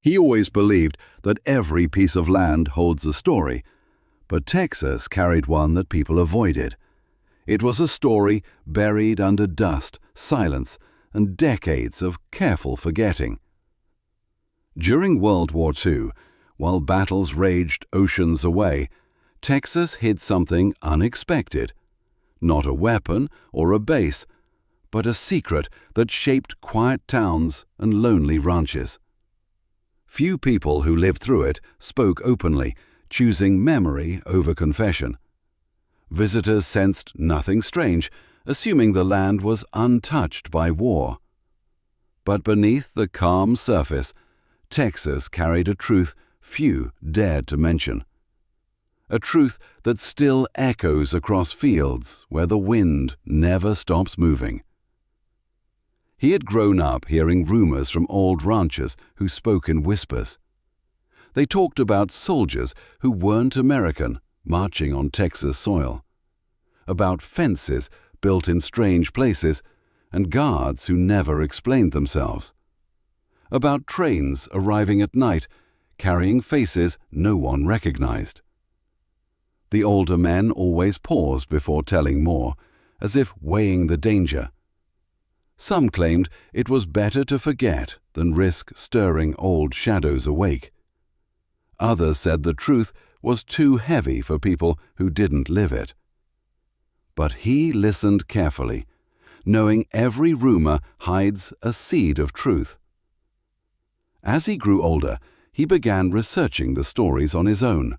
He always believed that every piece of land holds a story, but Texas carried one that people avoided. It was a story buried under dust, silence, and decades of careful forgetting. During World War II, while battles raged oceans away, Texas hid something unexpected. Not a weapon or a base, but a secret that shaped quiet towns and lonely ranches. Few people who lived through it spoke openly, choosing memory over confession. Visitors sensed nothing strange, assuming the land was untouched by war. But beneath the calm surface, Texas carried a truth few dared to mention. A truth that still echoes across fields where the wind never stops moving. He had grown up hearing rumors from old ranchers who spoke in whispers. They talked about soldiers who weren't American marching on Texas soil, about fences built in strange places and guards who never explained themselves, about trains arriving at night carrying faces no one recognized. The older men always paused before telling more, as if weighing the danger. Some claimed it was better to forget than risk stirring old shadows awake. Others said the truth was too heavy for people who didn't live it. But he listened carefully, knowing every rumor hides a seed of truth. As he grew older, he began researching the stories on his own.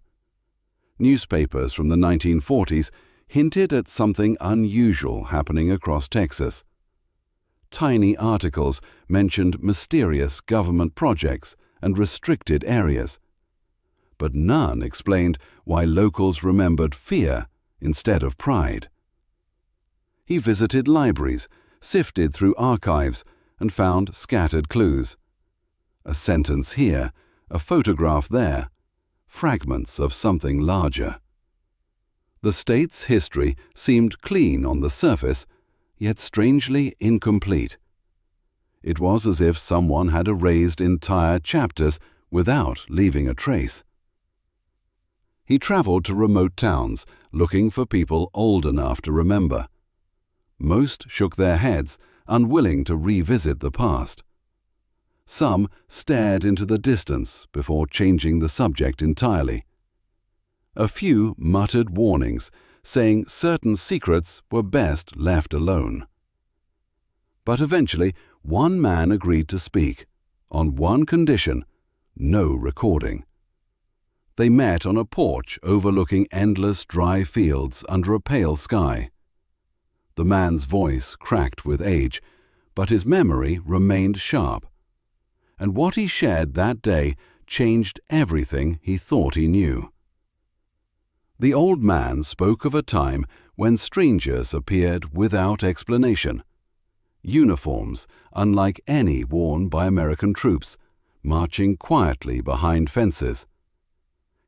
Newspapers from the 1940s hinted at something unusual happening across Texas. Tiny articles mentioned mysterious government projects and restricted areas, but none explained why locals remembered fear instead of pride. He visited libraries, sifted through archives, and found scattered clues. A sentence here, a photograph there, fragments of something larger. The state's history seemed clean on the surface, yet strangely incomplete. It was as if someone had erased entire chapters without leaving a trace. He traveled to remote towns, looking for people old enough to remember. Most shook their heads, unwilling to revisit the past. Some stared into the distance before changing the subject entirely. A few muttered warnings, saying certain secrets were best left alone. But eventually, one man agreed to speak, on one condition: no recording. They met on a porch overlooking endless dry fields under a pale sky. The man's voice cracked with age, but his memory remained sharp. And what he shared that day changed everything he thought he knew. The old man spoke of a time when strangers appeared without explanation. Uniforms unlike any worn by American troops, marching quietly behind fences.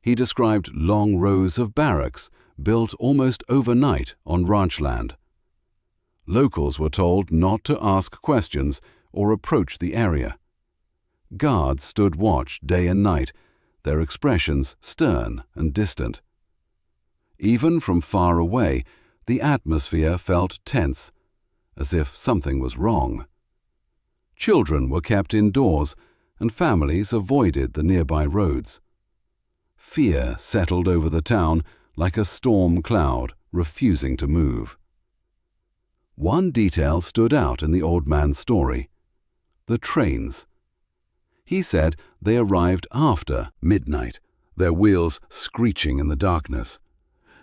He described long rows of barracks built almost overnight on ranch land. Locals were told not to ask questions or approach the area. Guards stood watch day and night, their expressions stern and distant. Even from far away, the atmosphere felt tense, as if something was wrong. Children were kept indoors, and families avoided the nearby roads. Fear settled over the town like a storm cloud, refusing to move. One detail stood out in the old man's story: the trains. He said they arrived after midnight, their wheels screeching in the darkness.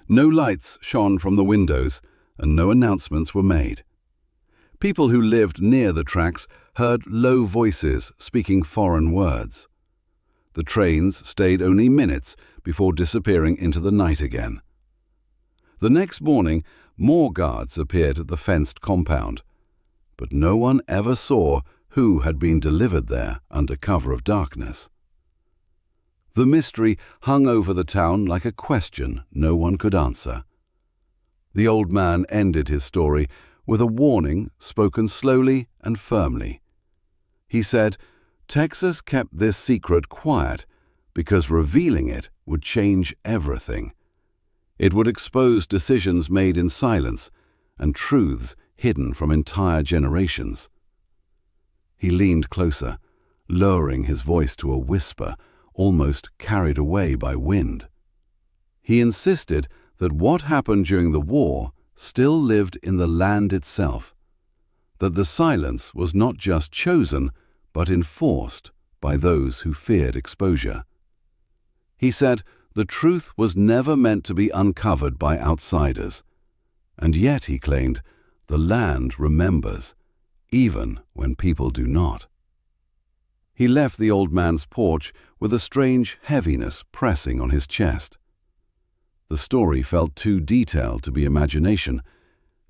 No lights shone from the windows, and no announcements were made. People who lived near the tracks heard low voices speaking foreign words. The trains stayed only minutes before disappearing into the night again. The next morning, more guards appeared at the fenced compound, but no one ever saw who had been delivered there under cover of darkness. The mystery hung over the town like a question no one could answer. The old man ended his story with a warning spoken slowly and firmly. He said, Texas kept this secret quiet because revealing it would change everything. It would expose decisions made in silence and truths hidden from entire generations. He leaned closer, lowering his voice to a whisper, almost carried away by wind. He insisted that what happened during the war still lived in the land itself, that the silence was not just chosen, but enforced by those who feared exposure. He said the truth was never meant to be uncovered by outsiders, and yet, he claimed, the land remembers, even when people do not. He left the old man's porch with a strange heaviness pressing on his chest. The story felt too detailed to be imagination,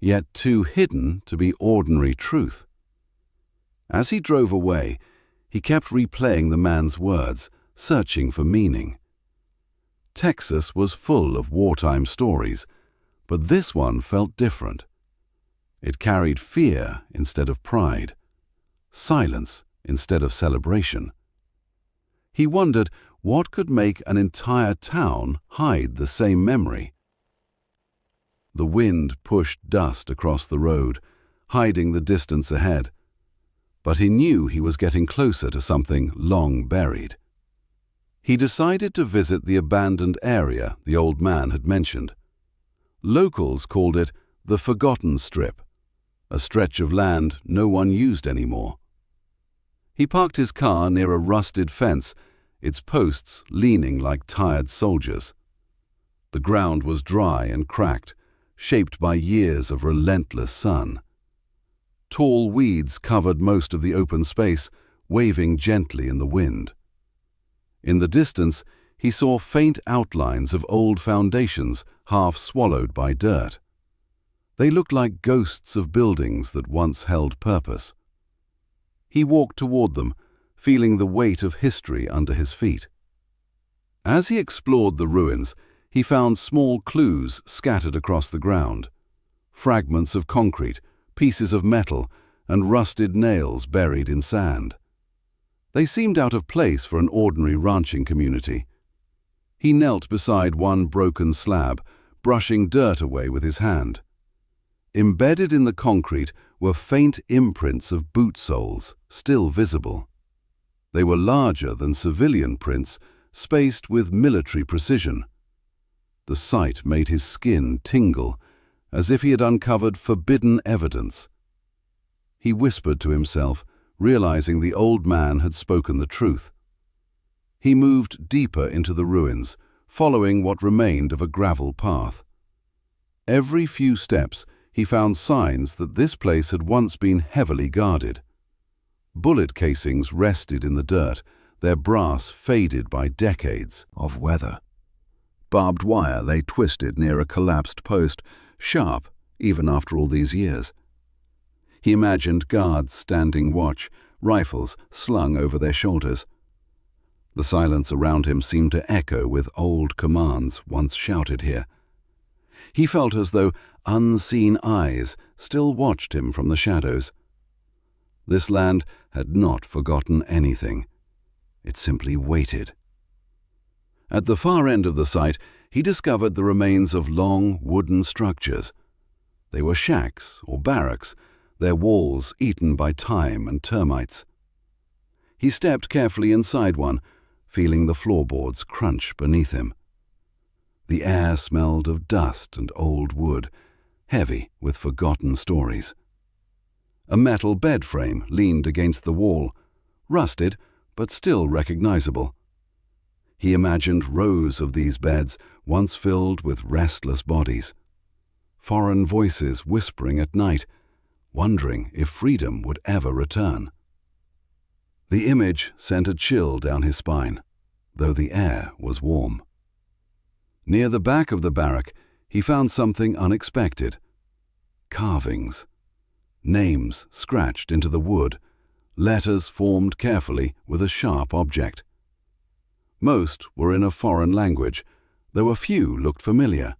yet too hidden to be ordinary truth. As he drove away, he kept replaying the man's words, searching for meaning. Texas was full of wartime stories, but this one felt different. It carried fear instead of pride, silence instead of celebration. He wondered what could make an entire town hide the same memory. The wind pushed dust across the road, hiding the distance ahead, but he knew he was getting closer to something long buried. He decided to visit the abandoned area the old man had mentioned. Locals called it the Forgotten Strip, a stretch of land no one used anymore. He parked his car near a rusted fence, its posts leaning like tired soldiers. The ground was dry and cracked, shaped by years of relentless sun. Tall weeds covered most of the open space, waving gently in the wind. In the distance, he saw faint outlines of old foundations half swallowed by dirt. They looked like ghosts of buildings that once held purpose. He walked toward them, feeling the weight of history under his feet. As he explored the ruins, he found small clues scattered across the ground. Fragments of concrete, pieces of metal, and rusted nails buried in sand. They seemed out of place for an ordinary ranching community. He knelt beside one broken slab, brushing dirt away with his hand. Embedded in the concrete were faint imprints of boot soles, still visible. They were larger than civilian prints, spaced with military precision. The sight made his skin tingle, as if he had uncovered forbidden evidence. He whispered to himself, realizing the old man had spoken the truth. He moved deeper into the ruins, following what remained of a gravel path. Every few steps, he found signs that this place had once been heavily guarded. Bullet casings rested in the dirt, their brass faded by decades of weather. Barbed wire lay twisted near a collapsed post, sharp even after all these years. He imagined guards standing watch, rifles slung over their shoulders. The silence around him seemed to echo with old commands once shouted here. He felt as though unseen eyes still watched him from the shadows. This land had not forgotten anything. It simply waited. At the far end of the site, he discovered the remains of long wooden structures. They were shacks or barracks, their walls eaten by time and termites. He stepped carefully inside one, feeling the floorboards crunch beneath him. The air smelled of dust and old wood, heavy with forgotten stories. A metal bed frame leaned against the wall, rusted but still recognizable. He imagined rows of these beds once filled with restless bodies. Foreign voices whispering at night, wondering if freedom would ever return. The image sent a chill down his spine, though the air was warm. Near the back of the barrack, he found something unexpected. Carvings. Names scratched into the wood, letters formed carefully with a sharp object. Most were in a foreign language, though a few looked familiar.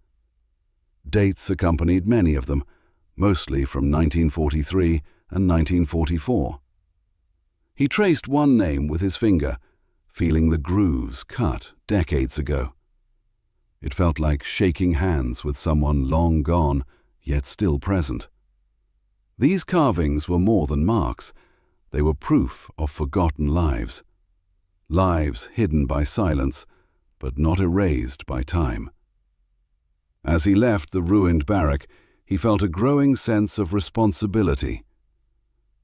Dates accompanied many of them, mostly from 1943 and 1944. He traced one name with his finger, feeling the grooves cut decades ago. It felt like shaking hands with someone long gone, yet still present. These carvings were more than marks. They were proof of forgotten lives. Lives hidden by silence, but not erased by time. As he left the ruined barrack, he felt a growing sense of responsibility.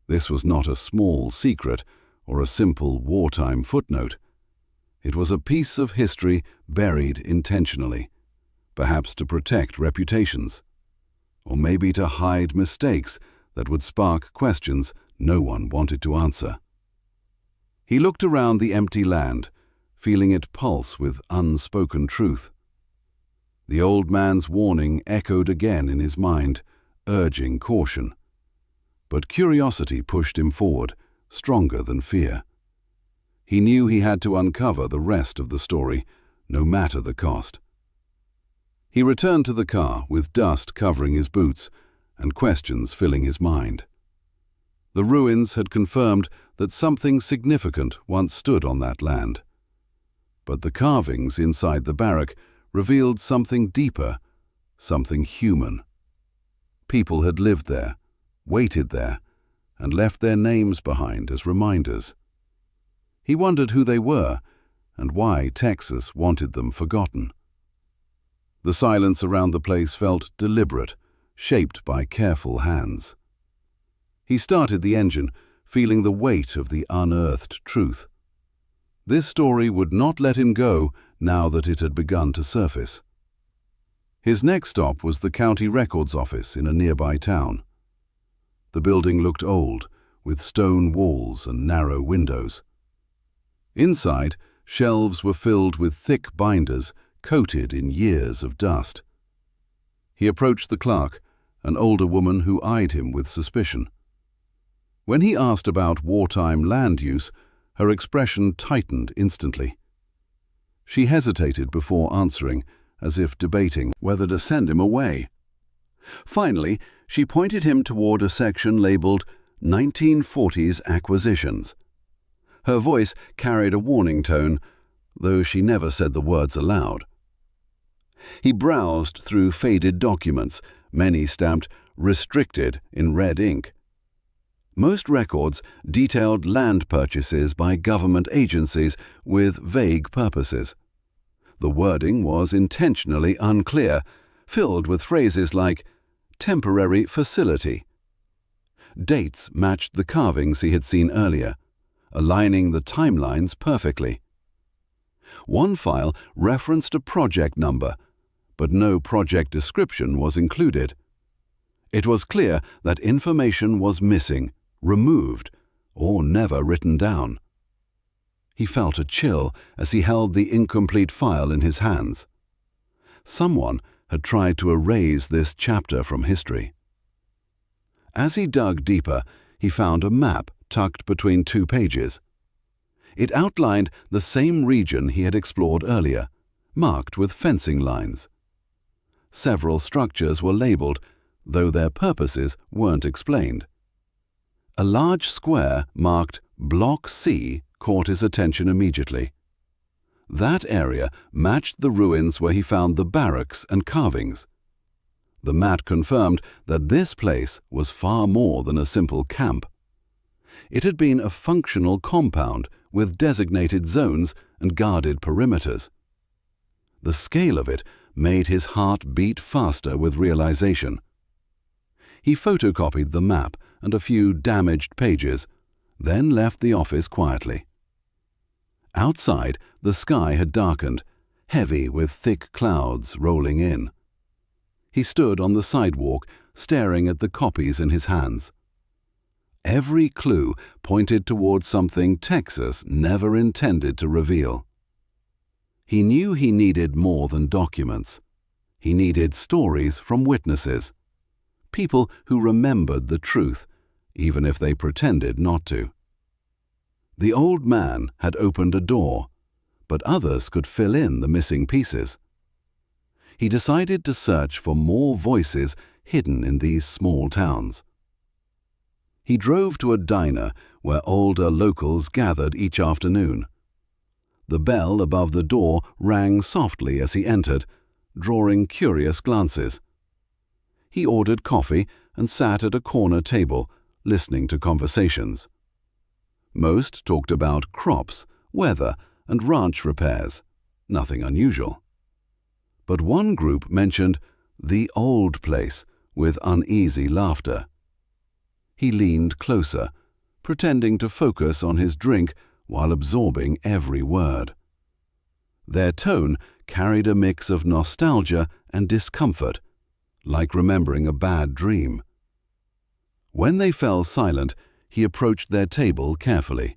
This was not a small secret or a simple wartime footnote. It was a piece of history buried intentionally, perhaps to protect reputations, or maybe to hide mistakes that would spark questions no one wanted to answer. He looked around the empty land, feeling it pulse with unspoken truth. The old man's warning echoed again in his mind, urging caution. But curiosity pushed him forward, stronger than fear. He knew he had to uncover the rest of the story, no matter the cost. He returned to the car with dust covering his boots and questions filling his mind. The ruins had confirmed that something significant once stood on that land. But the carvings inside the barrack revealed something deeper, something human. People had lived there, waited there, and left their names behind as reminders. He wondered who they were and why Texas wanted them forgotten. The silence around the place felt deliberate, shaped by careful hands. He started the engine, feeling the weight of the unearthed truth. This story would not let him go now that it had begun to surface. His next stop was the county records office in a nearby town. The building looked old, with stone walls and narrow windows. Inside, shelves were filled with thick binders coated in years of dust. He approached the clerk, an older woman who eyed him with suspicion. When he asked about wartime land use, her expression tightened instantly. She hesitated before answering, as if debating whether to send him away. Finally, she pointed him toward a section labeled 1940s Acquisitions. Her voice carried a warning tone, though she never said the words aloud. He browsed through faded documents, many stamped "Restricted" in red ink. Most records detailed land purchases by government agencies with vague purposes. The wording was intentionally unclear, filled with phrases like temporary facility. Dates matched the carvings he had seen earlier, aligning the timelines perfectly. One file referenced a project number, but no project description was included. It was clear that information was missing, removed, or never written down. He felt a chill as he held the incomplete file in his hands. Someone had tried to erase this chapter from history. As he dug deeper, he found a map tucked between two pages. It outlined the same region he had explored earlier, marked with fencing lines. Several structures were labeled, though their purposes weren't explained. A large square marked Block C caught his attention immediately. That area matched the ruins where he found the barracks and carvings. The mat confirmed that this place was far more than a simple camp. It had been a functional compound with designated zones and guarded perimeters. The scale of it made his heart beat faster with realization. He photocopied the map and a few damaged pages, then left the office quietly. Outside, the sky had darkened, heavy with thick clouds rolling in. He stood on the sidewalk, staring at the copies in his hands. Every clue pointed towards something Texas never intended to reveal. He knew he needed more than documents. He needed stories from witnesses, people who remembered the truth, even if they pretended not to. The old man had opened a door, but others could fill in the missing pieces. He decided to search for more voices hidden in these small towns. He drove to a diner where older locals gathered each afternoon. The bell above the door rang softly as he entered, drawing curious glances. He ordered coffee and sat at a corner table, listening to conversations. Most talked about crops, weather, and ranch repairs, nothing unusual. But one group mentioned the old place with uneasy laughter. He leaned closer, pretending to focus on his drink while absorbing every word. Their tone carried a mix of nostalgia and discomfort, like remembering a bad dream. When they fell silent, he approached their table carefully.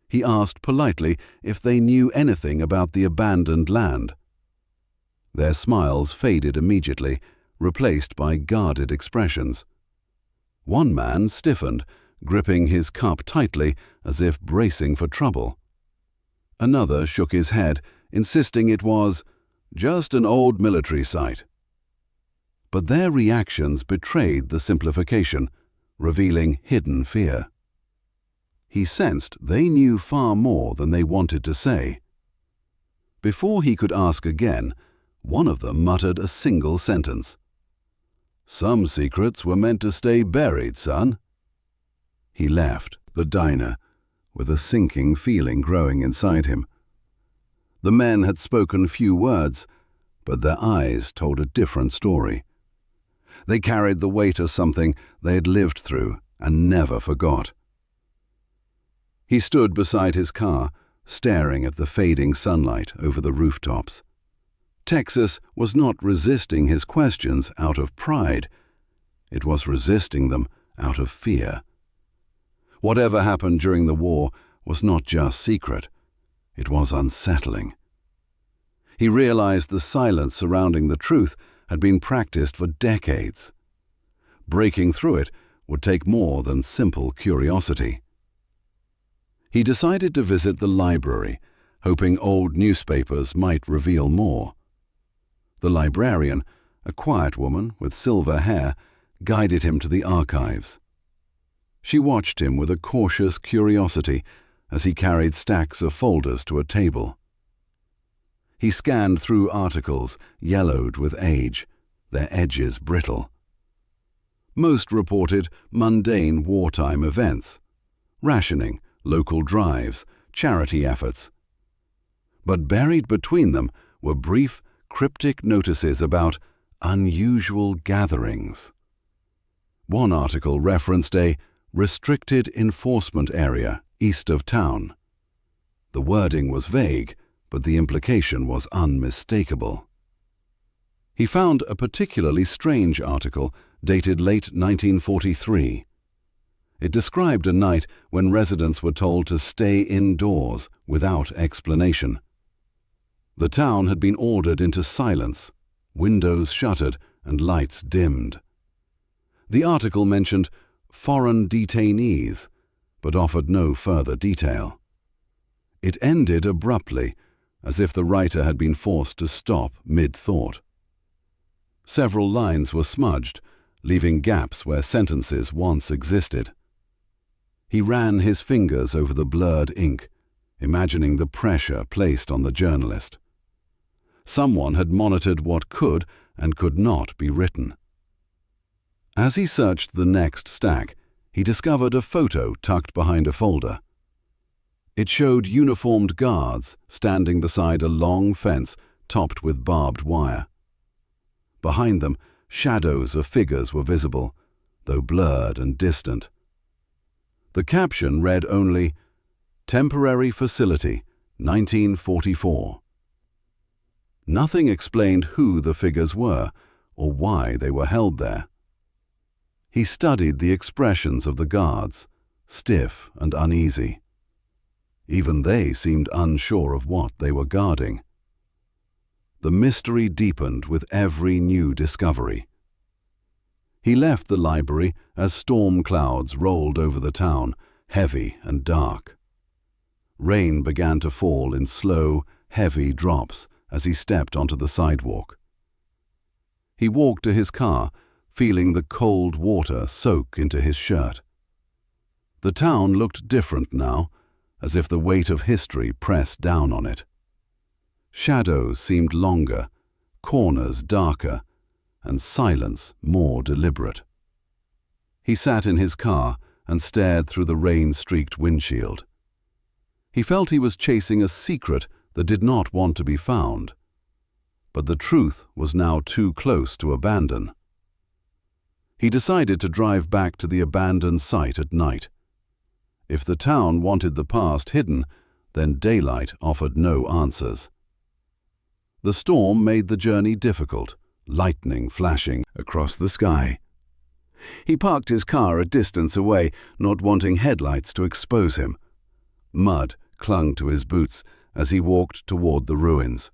He asked politely if they knew anything about the abandoned land. Their smiles faded immediately, replaced by guarded expressions. One man stiffened, gripping his cup tightly as if bracing for trouble. Another shook his head, insisting it was just an old military site. But their reactions betrayed the simplification, revealing hidden fear. He sensed they knew far more than they wanted to say. Before he could ask again, one of them muttered a single sentence. "Some secrets were meant to stay buried, son." He left the diner with a sinking feeling growing inside him. The men had spoken few words, but their eyes told a different story. They carried the weight of something they had lived through and never forgot. He stood beside his car, staring at the fading sunlight over the rooftops. Texas was not resisting his questions out of pride. It was resisting them out of fear. Whatever happened during the war was not just secret. It was unsettling. He realized the silence surrounding the truth had been practiced for decades. Breaking through it would take more than simple curiosity. He decided to visit the library, hoping old newspapers might reveal more. The librarian, a quiet woman with silver hair, guided him to the archives. She watched him with a cautious curiosity as he carried stacks of folders to a table. He scanned through articles yellowed with age, their edges brittle. Most reported mundane wartime events, rationing, local drives, charity efforts. But buried between them were brief, cryptic notices about unusual gatherings. One article referenced a restricted enforcement area east of town. The wording was vague, but the implication was unmistakable. He found a particularly strange article dated late 1943. It described a night when residents were told to stay indoors without explanation. The town had been ordered into silence, windows shuttered and lights dimmed. The article mentioned foreign detainees, but offered no further detail. It ended abruptly, as if the writer had been forced to stop mid-thought. Several lines were smudged, leaving gaps where sentences once existed. He ran his fingers over the blurred ink, imagining the pressure placed on the journalist. Someone had monitored what could and could not be written. As he searched the next stack, he discovered a photo tucked behind a folder. It showed uniformed guards standing beside a long fence topped with barbed wire. Behind them, shadows of figures were visible, though blurred and distant. The caption read only, "Temporary Facility, 1944." Nothing explained who the figures were or why they were held there. He studied the expressions of the guards, stiff and uneasy. Even they seemed unsure of what they were guarding. The mystery deepened with every new discovery. He left the library as storm clouds rolled over the town, heavy and dark. Rain began to fall in slow, heavy drops as he stepped onto the sidewalk. He walked to his car, feeling the cold water soak into his shirt. The town looked different now, as if the weight of history pressed down on it. Shadows seemed longer, corners darker, and silence more deliberate. He sat in his car and stared through the rain-streaked windshield. He felt he was chasing a secret that did not want to be found, but the truth was now too close to abandon. He decided to drive back to the abandoned site at night. If the town wanted the past hidden, then daylight offered no answers. The storm made the journey difficult, lightning flashing across the sky. He parked his car a distance away, not wanting headlights to expose him. Mud clung to his boots as he walked toward the ruins.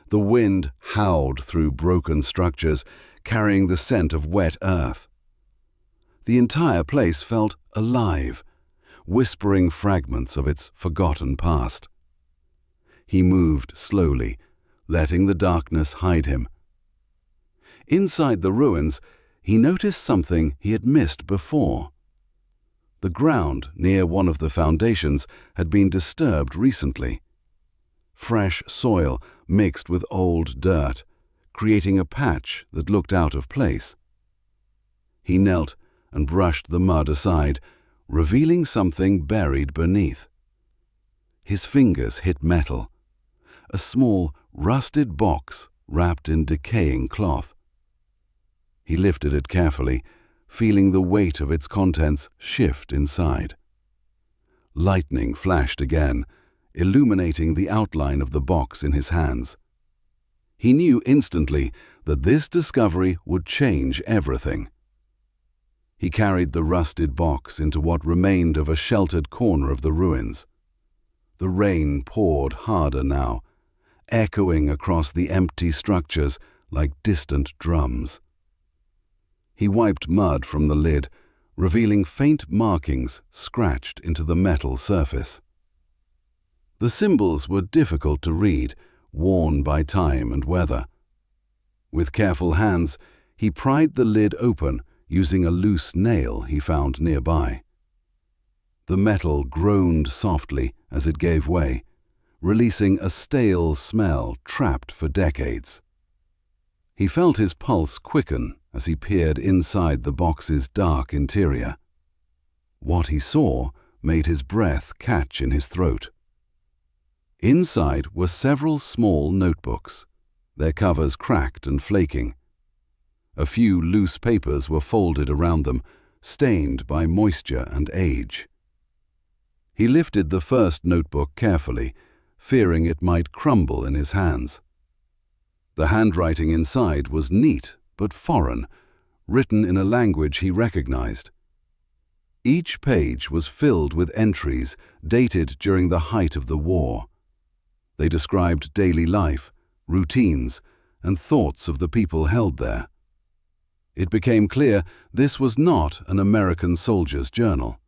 The wind howled through broken structures, carrying the scent of wet earth. The entire place felt alive, whispering fragments of its forgotten past. He moved slowly, letting the darkness hide him. Inside the ruins, he noticed something he had missed before. The ground near one of the foundations had been disturbed recently. Fresh soil mixed with old dirt, creating a patch that looked out of place. He knelt and brushed the mud aside, revealing something buried beneath. His fingers hit metal, a small, rusted box wrapped in decaying cloth. He lifted it carefully, feeling the weight of its contents shift inside. Lightning flashed again, illuminating the outline of the box in his hands. He knew instantly that this discovery would change everything. He carried the rusted box into what remained of a sheltered corner of the ruins. The rain poured harder now, echoing across the empty structures like distant drums. He wiped mud from the lid, revealing faint markings scratched into the metal surface. The symbols were difficult to read, worn by time and weather. With careful hands, he pried the lid open, using a loose nail he found nearby. The metal groaned softly as it gave way, releasing a stale smell trapped for decades. He felt his pulse quicken as he peered inside the box's dark interior. What he saw made his breath catch in his throat. Inside were several small notebooks, their covers cracked and flaking. A few loose papers were folded around them, stained by moisture and age. He lifted the first notebook carefully, fearing it might crumble in his hands. The handwriting inside was neat but foreign, written in a language he recognized. Each page was filled with entries dated during the height of the war. They described daily life, routines, and thoughts of the people held there. It became clear this was not an American soldier's journal.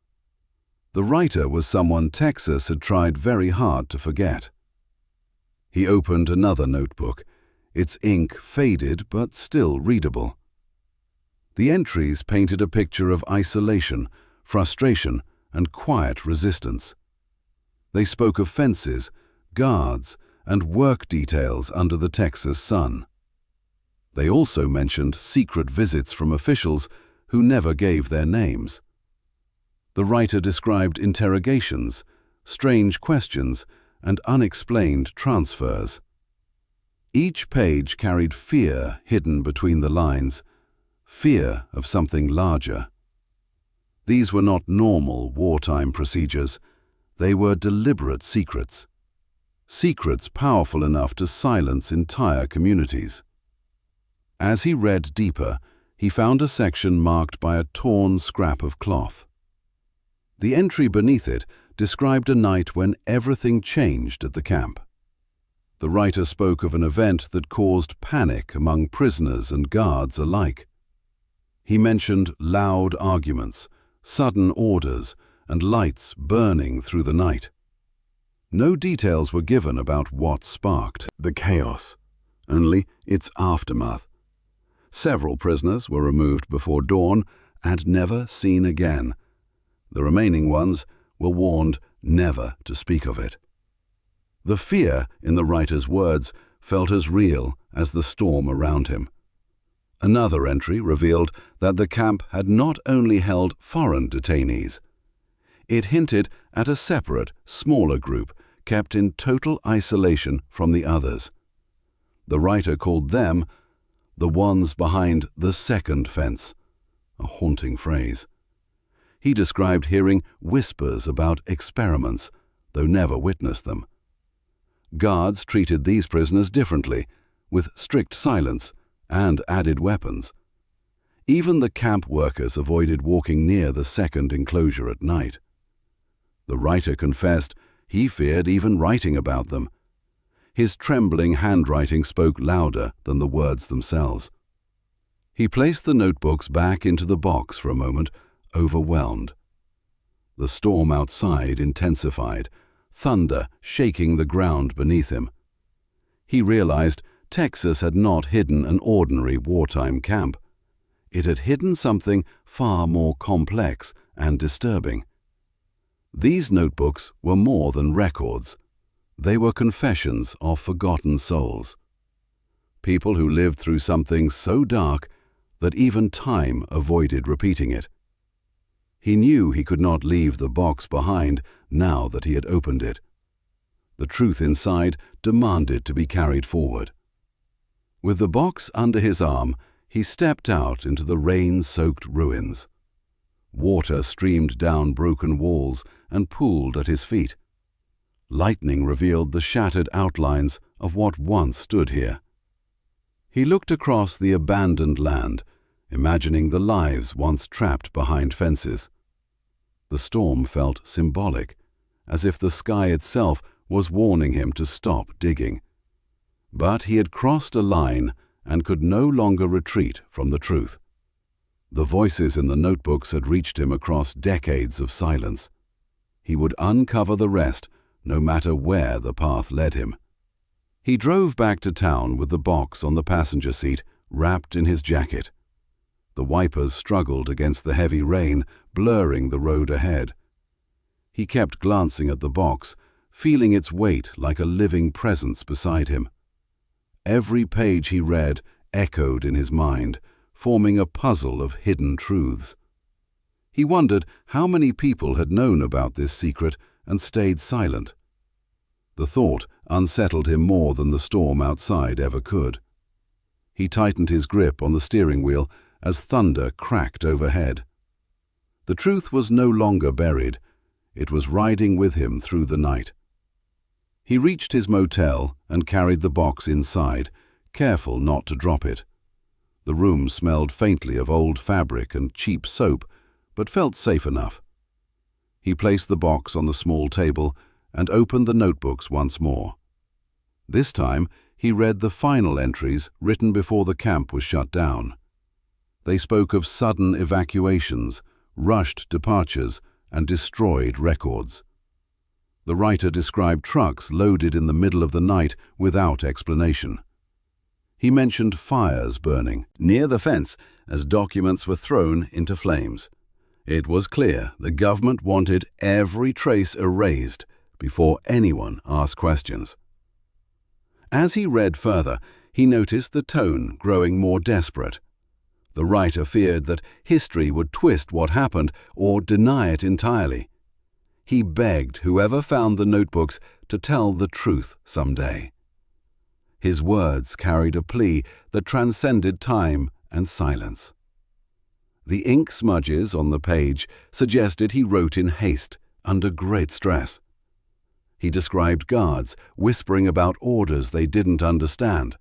The writer was someone Texas had tried very hard to forget. He opened another notebook, its ink faded but still readable. The entries painted a picture of isolation, frustration, and quiet resistance. They spoke of fences, guards, and work details under the Texas sun. They also mentioned secret visits from officials who never gave their names. The writer described interrogations, strange questions, and unexplained transfers. Each page carried fear hidden between the lines, fear of something larger. These were not normal wartime procedures. They were deliberate secrets. Secrets powerful enough to silence entire communities. As he read deeper, he found a section marked by a torn scrap of cloth. The entry beneath it described a night when everything changed at the camp. The writer spoke of an event that caused panic among prisoners and guards alike. He mentioned loud arguments, sudden orders, and lights burning through the night. No details were given about what sparked the chaos, only its aftermath. Several prisoners were removed before dawn and never seen again, The remaining ones were warned never to speak of it. The fear in the writer's words felt as real as the storm around him. Another entry revealed that the camp had not only held foreign detainees. It hinted at a separate, smaller group kept in total isolation from the others. The writer called them the ones behind the second fence, a haunting phrase. He described hearing whispers about experiments, though never witnessed them. Guards treated these prisoners differently, with strict silence and added weapons. Even the camp workers avoided walking near the second enclosure at night. The writer confessed he feared even writing about them. His trembling handwriting spoke louder than the words themselves. He placed the notebooks back into the box for a moment, overwhelmed. The storm outside intensified, thunder shaking the ground beneath him. He realized Texas had not hidden an ordinary wartime camp. It had hidden something far more complex and disturbing. These notebooks were more than records. They were confessions of forgotten souls. People who lived through something so dark that even time avoided repeating it. He knew he could not leave the box behind now that he had opened it. The truth inside demanded to be carried forward. With the box under his arm, he stepped out into the rain-soaked ruins. Water streamed down broken walls and pooled at his feet. Lightning revealed the shattered outlines of what once stood here. He looked across the abandoned land, imagining the lives once trapped behind fences. The storm felt symbolic, as if the sky itself was warning him to stop digging. But he had crossed a line and could no longer retreat from the truth. The voices in the notebooks had reached him across decades of silence. He would uncover the rest, no matter where the path led him. He drove back to town with the box on the passenger seat, wrapped in his jacket. The wipers struggled against the heavy rain, blurring the road ahead. He kept glancing at the box, feeling its weight like a living presence beside him. Every page he read echoed in his mind, forming a puzzle of hidden truths. He wondered how many people had known about this secret and stayed silent. The thought unsettled him more than the storm outside ever could. He tightened his grip on the steering wheel as thunder cracked overhead. The truth was no longer buried. It was riding with him through the night. He reached his motel and carried the box inside, careful not to drop it. The room smelled faintly of old fabric and cheap soap, but felt safe enough. He placed the box on the small table and opened the notebooks once more. This time, he read the final entries written before the camp was shut down. They spoke of sudden evacuations, rushed departures, and destroyed records. The writer described trucks loaded in the middle of the night without explanation. He mentioned fires burning near the fence as documents were thrown into flames. It was clear the government wanted every trace erased before anyone asked questions. As he read further, he noticed the tone growing more desperate. The writer feared that history would twist what happened or deny it entirely. He begged whoever found the notebooks to tell the truth someday. His words carried a plea that transcended time and silence. The ink smudges on the page suggested he wrote in haste, under great stress. He described guards whispering about orders they didn't understand.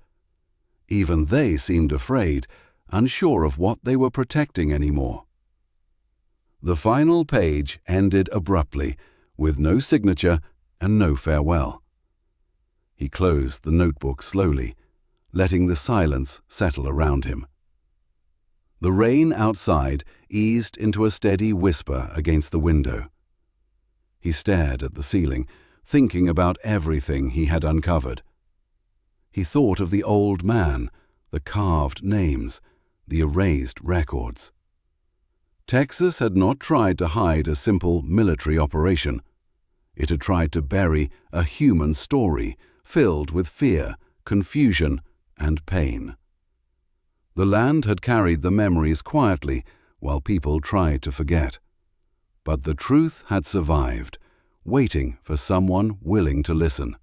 Even they seemed afraid, unsure of what they were protecting anymore. The final page ended abruptly, with no signature and no farewell. He closed the notebook slowly, letting the silence settle around him. The rain outside eased into a steady whisper against the window. He stared at the ceiling, thinking about everything he had uncovered. He thought of the old man, the carved names, the erased records. Texas had not tried to hide a simple military operation. It had tried to bury a human story filled with fear, confusion, and pain. The land had carried the memories quietly while people tried to forget. But the truth had survived, waiting for someone willing to listen.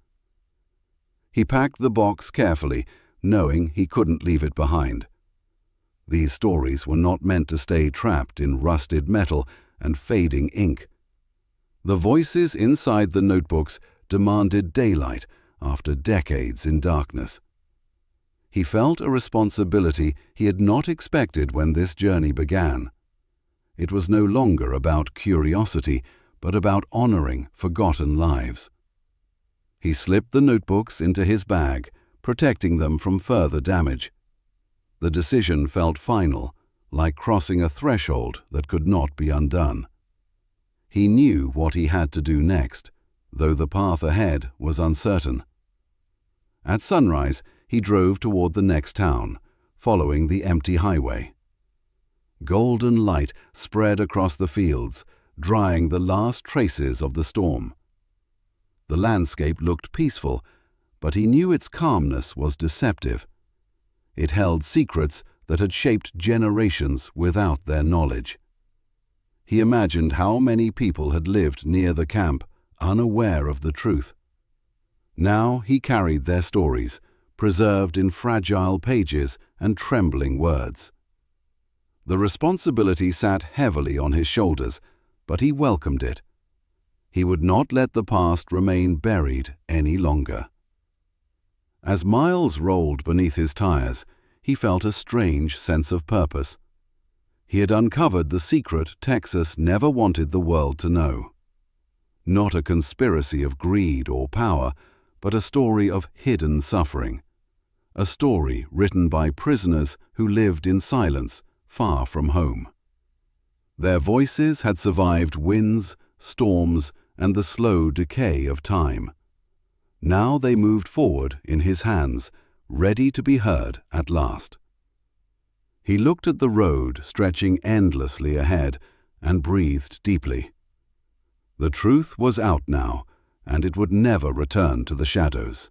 He packed the box carefully, knowing he couldn't leave it behind. These stories were not meant to stay trapped in rusted metal and fading ink. The voices inside the notebooks demanded daylight after decades in darkness. He felt a responsibility he had not expected when this journey began. It was no longer about curiosity, but about honoring forgotten lives. He slipped the notebooks into his bag, protecting them from further damage. The decision felt final, like crossing a threshold that could not be undone. He knew what he had to do next, though the path ahead was uncertain. At sunrise, he drove toward the next town, following the empty highway. Golden light spread across the fields, drying the last traces of the storm. The landscape looked peaceful, but he knew its calmness was deceptive. It held secrets that had shaped generations without their knowledge. He imagined how many people had lived near the camp, unaware of the truth. Now he carried their stories, preserved in fragile pages and trembling words. The responsibility sat heavily on his shoulders, but he welcomed it. He would not let the past remain buried any longer. As miles rolled beneath his tires, he felt a strange sense of purpose. He had uncovered the secret Texas never wanted the world to know. Not a conspiracy of greed or power, but a story of hidden suffering. A story written by prisoners who lived in silence, far from home. Their voices had survived winds, storms, and the slow decay of time. Now they moved forward in his hands, ready to be heard at last. He looked at the road stretching endlessly ahead and breathed deeply. The truth was out now, and it would never return to the shadows.